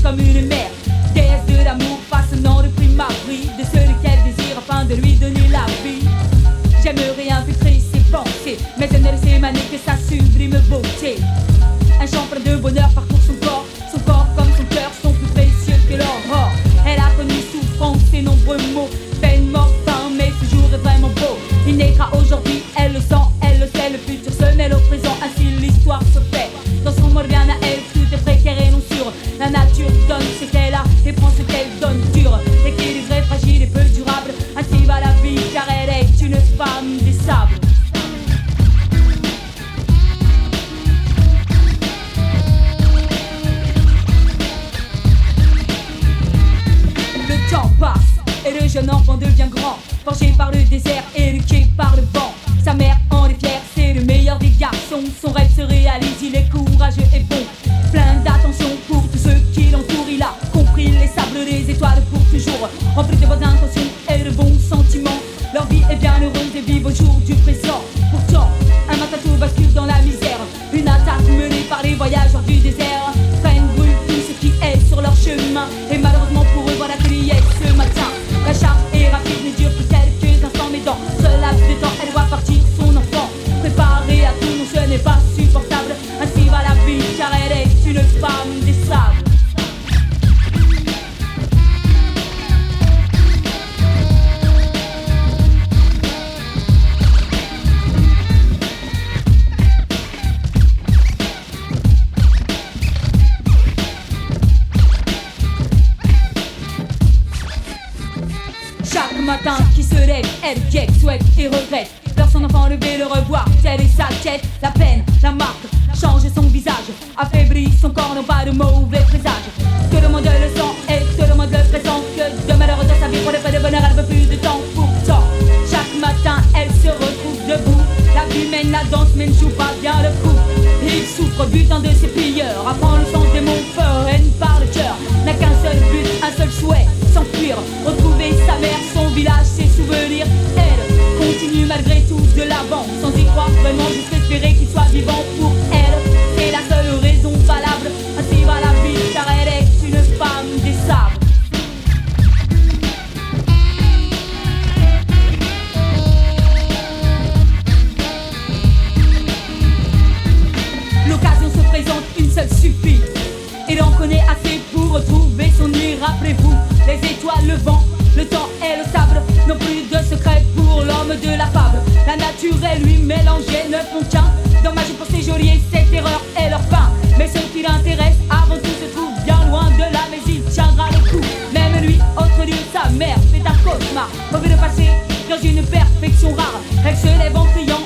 comme une mère. Déesse de l'amour, façonnant le prime abri de celui qu'elle désire afin de lui donner la vie. J'aimerais infiltrer ses pensées, mais elle ne laisse émaner que sa sublime beauté. Un chant plein de bonheur parcourt son corps comme son cœur sont plus précieux que l'or. Elle a connu souffrance et nombreux maux, peine, mort, faim, mais ce jour est vraiment beau. Il naîtra aujourd'hui, elle le sent, elle le sait, le futur se mêle au présent, ainsi l'histoire se fait. Dans son monde bien à elle, tout est précaire et non sûr. La nature donne ce qu'elle a et prend ce qu'elle donne dur. Équilibré, fragile et peu durable, ainsi va la vie car elle est une femme des sables. Le temps passe et le jeune enfant devient grand, forgé par le désert, éduqué par le vent. Sa mère en est fière, c'est le meilleur des garçons. Son rêve se réalise, il est courageux et bon. Plein d'attention pour tous ceux qui l'entourent. Il a compris les sables, les étoiles pour toujours. Rempli de bonnes intentions et de bons sentiments. Leur vie est bien heureuse et vivent au jour du présent. Pourtant, un matin tout bascule dans la misère. Une attaque menée par les voyageurs du désert freine, brûle tout ce qui est sur leur chemin. Et malheureusement pour eux, voilà qu'il y est ce matin. La charge est rapide, ne dure que quelques instants, mais dans ce laps de temps, elle voit partir son enfant. Préparée à tout, non ce n'est pas supportable. Ainsi va la vie, car elle est une femme des sables. Chaque matin qui se lève, elle guette, souhaite et regrette. Vers son enfant levé le revoir, telle est sa quête. La peine, la marque, change son visage, affaiblit son corps, non pas de mauvais présages. Tout le monde le sent et tout le monde le pressent, que de malheur dans sa vie pour le peu de bonheur, elle veut plus de temps. Pourtant, chaque matin elle se retrouve debout. La vie mène la danse mais ne joue pas bien le coup. Il souffre butant de ses pilleurs, apprend le sens des mots, haine par le cœur. N'a qu'un seul but, un seul souhait, s'enfuir, retrouver sa mère, son village, ses souvenirs. Elle continue malgré tout de l'avant, sans y croire vraiment, juste espérer qu'il soit vivant pour elle. C'est la seule raison valable, ainsi va la vie, car elle est une femme des sables. L'occasion se présente, une seule suffit. Il en connaît assez pour retrouver son nid. Rappelez-vous, les étoiles, le vent, le temps et le sable n'ont plus de secret pour l'homme de la fable. La nature et lui mélangés ne font qu'un. Dommage pour ces geôliers, cette erreur et leur pain. Mais ce qui l'intéresse avant tout se trouve bien loin de là, mais il tiendra le coup. Même lui, autre lieu, sa mère fait un cauchemar. Mauvais de passer dans une perfection rare. Elle se lève en criant.